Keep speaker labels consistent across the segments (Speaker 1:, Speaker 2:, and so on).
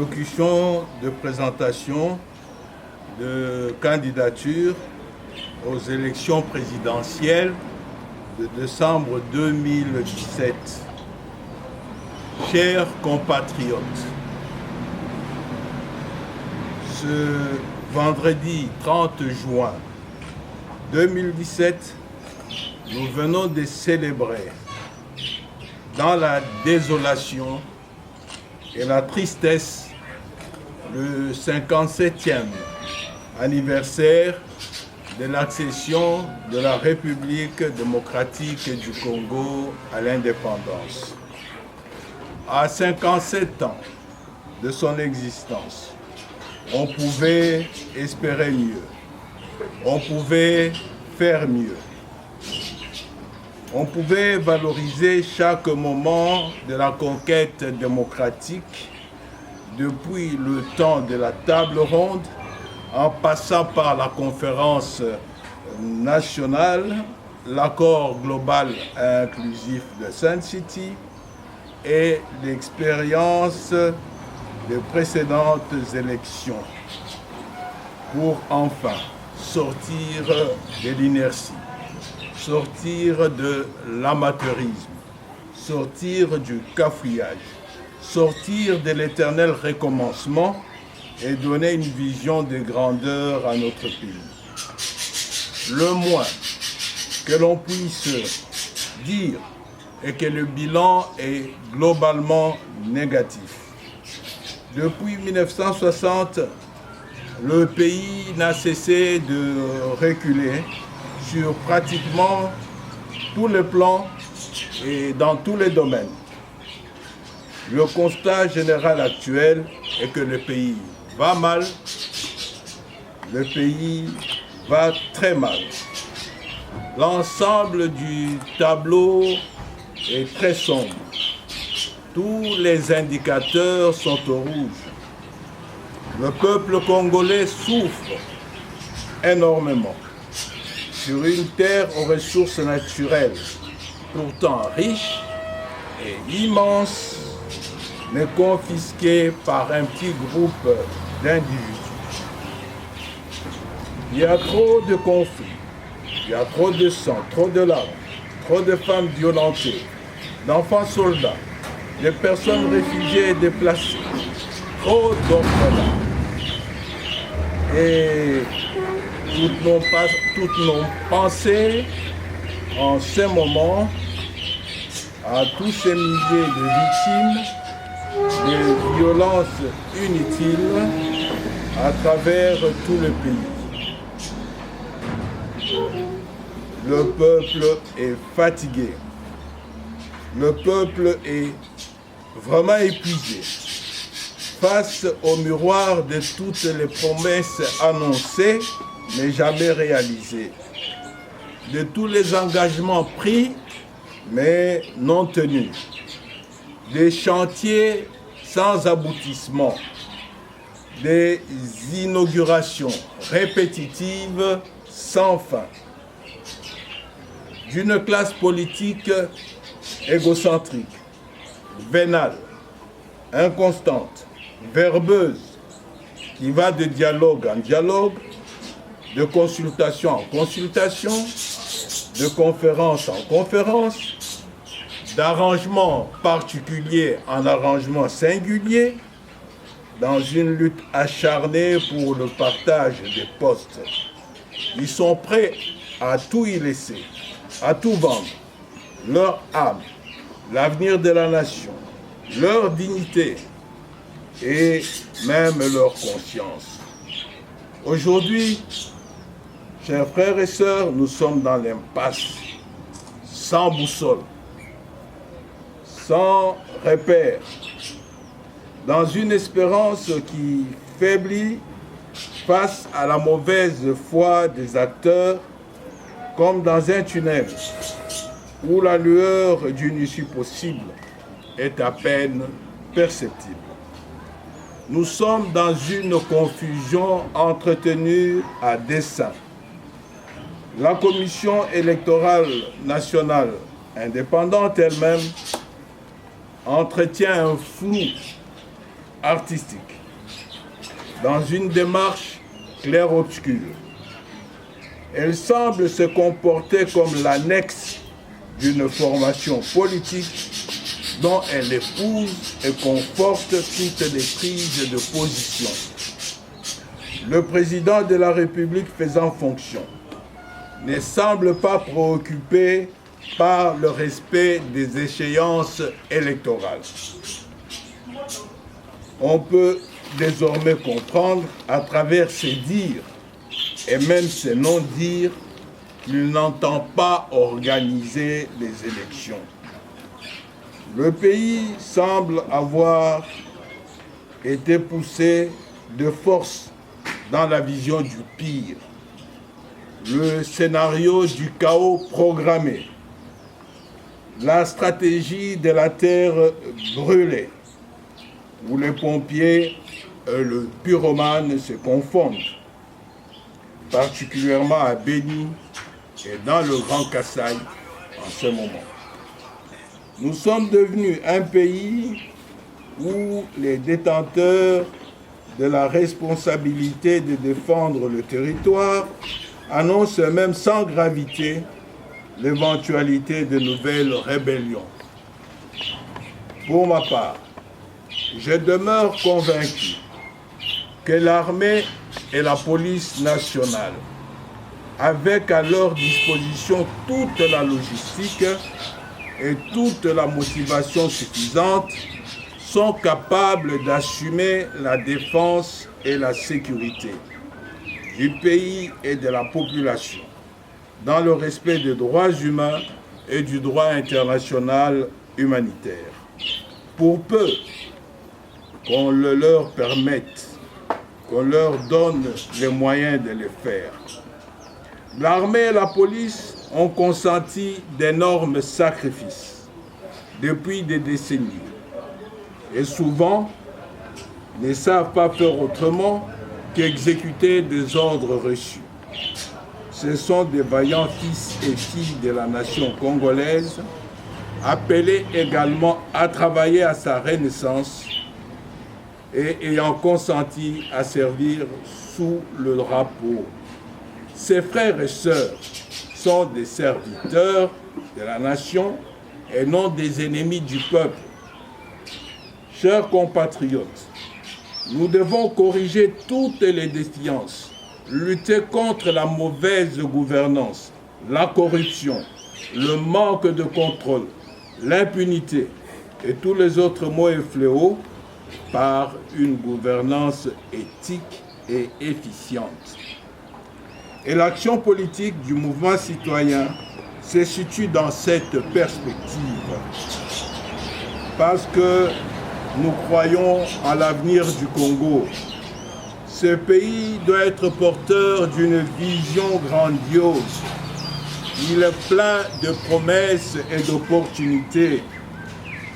Speaker 1: allocution de présentation de candidature aux élections présidentielles de décembre 2017. Chers compatriotes, ce vendredi 30 juin 2017, nous venons de célébrer dans la désolation et la tristesse le 57e anniversaire de l'accession de la République démocratique du Congo à l'indépendance. À 57 ans de son existence, on pouvait espérer mieux, on pouvait faire mieux. On pouvait valoriser chaque moment de la conquête démocratique, depuis le temps de la table ronde, en passant par la conférence nationale, l'accord global inclusif de Sun City et l'expérience des précédentes élections, pour enfin sortir de l'inertie, sortir de l'amateurisme, sortir du cafouillage, sortir de l'éternel recommencement et donner une vision de grandeur à notre pays. Le moins que l'on puisse dire est que le bilan est globalement négatif. Depuis 1960, le pays n'a cessé de reculer sur pratiquement tous les plans et dans tous les domaines. Le constat général actuel est que le pays va mal, le pays va très mal. L'ensemble du tableau est très sombre. Tous les indicateurs sont au rouge. Le peuple congolais souffre énormément sur une terre aux ressources naturelles, pourtant riche et immense, mais confisquée par un petit groupe d'individus. Il y a trop de conflits, il y a trop de sang, trop de larmes, trop de femmes violentées, d'enfants soldats, de personnes réfugiées et déplacées, trop d'orphelins. Et toutes nos pensées en ce moment à tous ces milliers de victimes de violences inutiles à travers tout le pays. Le peuple est fatigué. Le peuple est vraiment épuisé face au miroir de toutes les promesses annoncées mais jamais réalisées, de tous les engagements pris mais non tenus, des chantiers sans aboutissement, des inaugurations répétitives sans fin, d'une classe politique égocentrique, vénale, inconstante, verbeuse, qui va de dialogue en dialogue, de consultation en consultation, de conférence en conférence, d'arrangement particulier en arrangement singulier, dans une lutte acharnée pour le partage des postes. Ils sont prêts à tout y laisser, à tout vendre, leur âme, l'avenir de la nation, leur dignité et même leur conscience. Aujourd'hui, chers frères et sœurs, nous sommes dans l'impasse, sans boussole, sans repère, dans une espérance qui faiblit face à la mauvaise foi des acteurs, comme dans un tunnel où la lueur d'une issue possible est à peine perceptible. Nous sommes dans une confusion entretenue à dessein. La Commission électorale nationale indépendante elle-même entretient un flou artistique, dans une démarche clair-obscur. Elle semble se comporter comme l'annexe d'une formation politique dont elle épouse et conforte toutes les prises de position. Le président de la République faisant fonction ne semble pas préoccupé par le respect des échéances électorales. On peut désormais comprendre à travers ses dires et même ses non-dires qu'il n'entend pas organiser les élections. Le pays semble avoir été poussé de force dans la vision du pire, le scénario du chaos programmé, la stratégie de la terre brûlée, où les pompiers et le pyromane se confondent, particulièrement à Béni et dans le Grand Kasaï en ce moment. Nous sommes devenus un pays où les détenteurs de la responsabilité de défendre le territoire annoncent même sans gravité l'éventualité de nouvelles rébellions. Pour ma part, je demeure convaincu que l'armée et la police nationale, avec à leur disposition toute la logistique et toute la motivation suffisante, sont capables d'assumer la défense et la sécurité du pays et de la population, dans le respect des droits humains et du droit international humanitaire. Pour peu qu'on le leur permette, qu'on leur donne les moyens de le faire. L'armée et la police ont consenti d'énormes sacrifices depuis des décennies et souvent ne savent pas faire autrement qu'exécuter des ordres reçus. Ce sont des vaillants fils et filles de la nation congolaise, appelés également à travailler à sa renaissance et ayant consenti à servir sous le drapeau. Ses frères et sœurs sont des serviteurs de la nation et non des ennemis du peuple. Chers compatriotes, nous devons corriger toutes les défiances, lutter contre la mauvaise gouvernance, la corruption, le manque de contrôle, l'impunité et tous les autres maux et fléaux par une gouvernance éthique et efficiente. Et l'action politique du mouvement citoyen se situe dans cette perspective. Parce que nous croyons en l'avenir du Congo. Ce pays doit être porteur d'une vision grandiose. Il est plein de promesses et d'opportunités.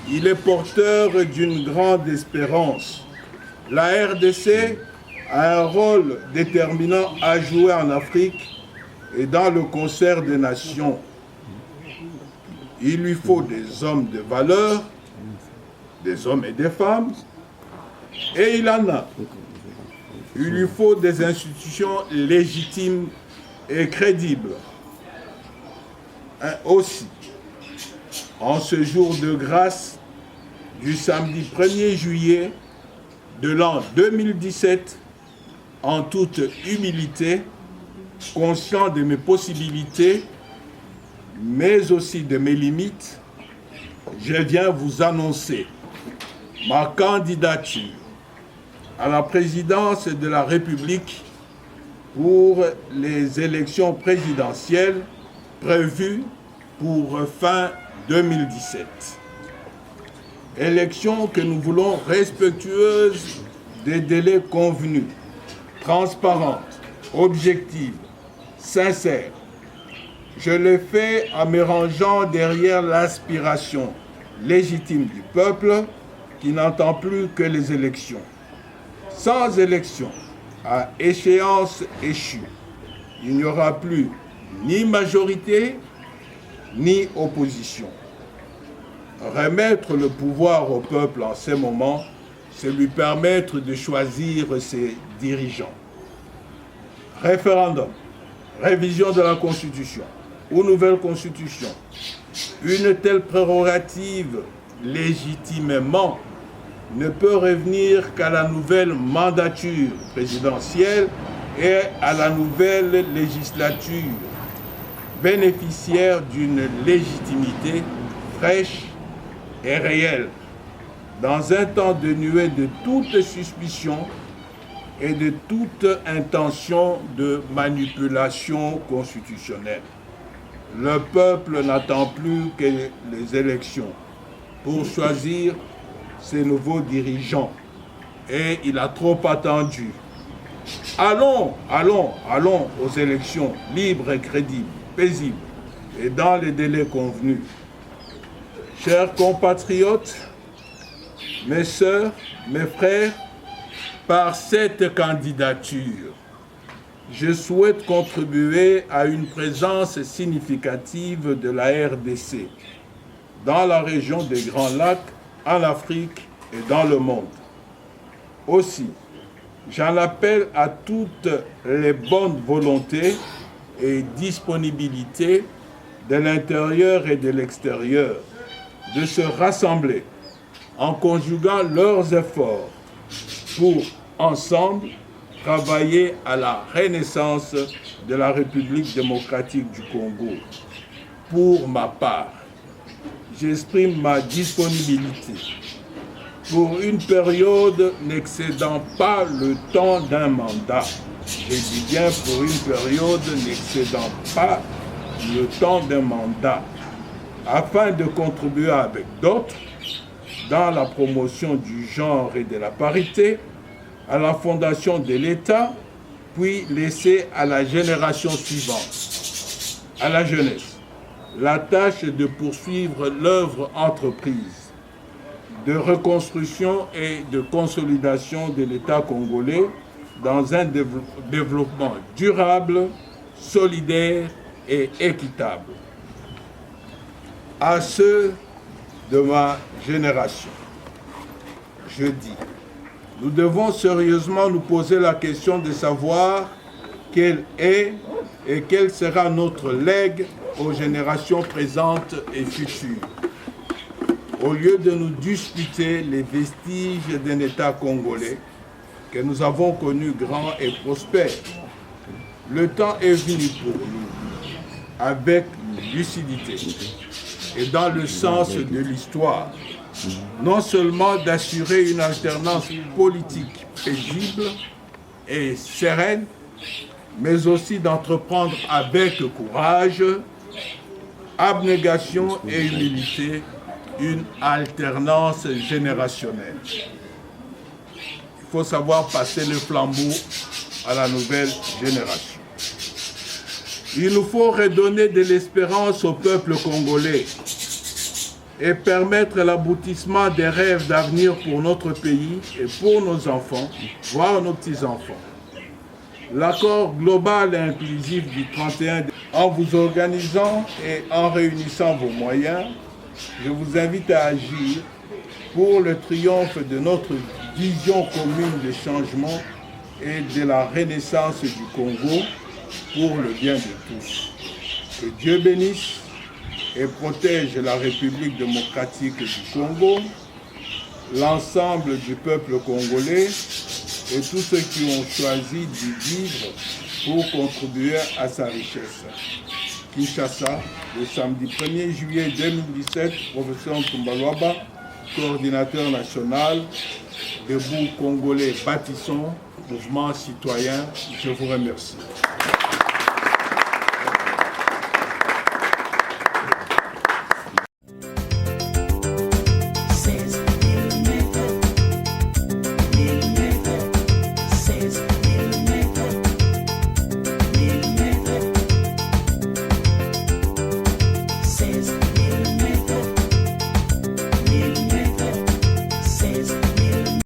Speaker 1: Il est porteur d'une grande espérance. La RDC a un rôle déterminant à jouer en Afrique et dans le concert des nations. Il lui faut des hommes de valeur, des hommes et des femmes, et il en a. Il lui faut des institutions légitimes et crédibles. Aussi, en ce jour de grâce du samedi 1er juillet de l'an 2017, en toute humilité, conscient de mes possibilités, mais aussi de mes limites, je viens vous annoncer ma candidature à la présidence de la République pour les élections présidentielles prévues pour fin 2017. Élections que nous voulons respectueuses des délais convenus, transparentes, objectives, sincères. Je le fais en me rangeant derrière l'aspiration légitime du peuple qui n'entend plus que les élections. Sans élections, à échéance échue, il n'y aura plus ni majorité, ni opposition. Remettre le pouvoir au peuple en ces moments, c'est lui permettre de choisir ses dirigeants. Référendum, révision de la Constitution ou nouvelle Constitution. Une telle prérogative légitimement ne peut revenir qu'à la nouvelle mandature présidentielle et à la nouvelle législature, bénéficiaire d'une légitimité fraîche et réelle, dans un temps dénué de toute suspicion et de toute intention de manipulation constitutionnelle. Le peuple n'attend plus que les élections pour choisir ses nouveaux dirigeants et il a trop attendu. Allons aux élections libres et crédibles, paisibles et dans les délais convenus. Chers compatriotes, mes sœurs, mes frères, par cette candidature, je souhaite contribuer à une présence significative de la RDC dans la région des Grands Lacs, en Afrique et dans le monde. Aussi, j'en appelle à toutes les bonnes volontés et disponibilités de l'intérieur et de l'extérieur de se rassembler en conjuguant leurs efforts pour, ensemble, travailler à la renaissance de la République démocratique du Congo. Pour ma part, j'exprime ma disponibilité pour une période n'excédant pas le temps d'un mandat. Je dis bien pour une période n'excédant pas le temps d'un mandat, afin de contribuer avec d'autres dans la promotion du genre et de la parité, à la fondation de l'État, puis laisser à la génération suivante, à la jeunesse, la tâche de poursuivre l'œuvre entreprise de reconstruction et de consolidation de l'État congolais dans un développement durable, solidaire et équitable. À ceux de ma génération, je dis, nous devons sérieusement nous poser la question de savoir quel est et quel sera notre legs aux générations présentes et futures. Au lieu de nous disputer les vestiges d'un État congolais que nous avons connu grand et prospère, le temps est venu pour nous, avec lucidité et dans le sens de l'histoire, non seulement d'assurer une alternance politique paisible et sereine, mais aussi d'entreprendre avec courage, abnégation et humilité une alternance générationnelle. Il faut savoir passer le flambeau à la nouvelle génération. Il nous faut redonner de l'espérance au peuple congolais et permettre l'aboutissement des rêves d'avenir pour notre pays et pour nos enfants, voire nos petits-enfants. L'accord global et inclusif du 31 en vous organisant et en réunissant vos moyens, je vous invite à agir pour le triomphe de notre vision commune de changement et de la renaissance du Congo pour le bien de tous. Que Dieu bénisse et protège la République démocratique du Congo, l'ensemble du peuple congolais et tous ceux qui ont choisi d'y vivre pour contribuer à sa richesse. Kinshasa, le samedi 1er juillet 2017, professeur Ntumba, coordinateur national, Debout Congolais Bâtissons, mouvement citoyen, je vous remercie.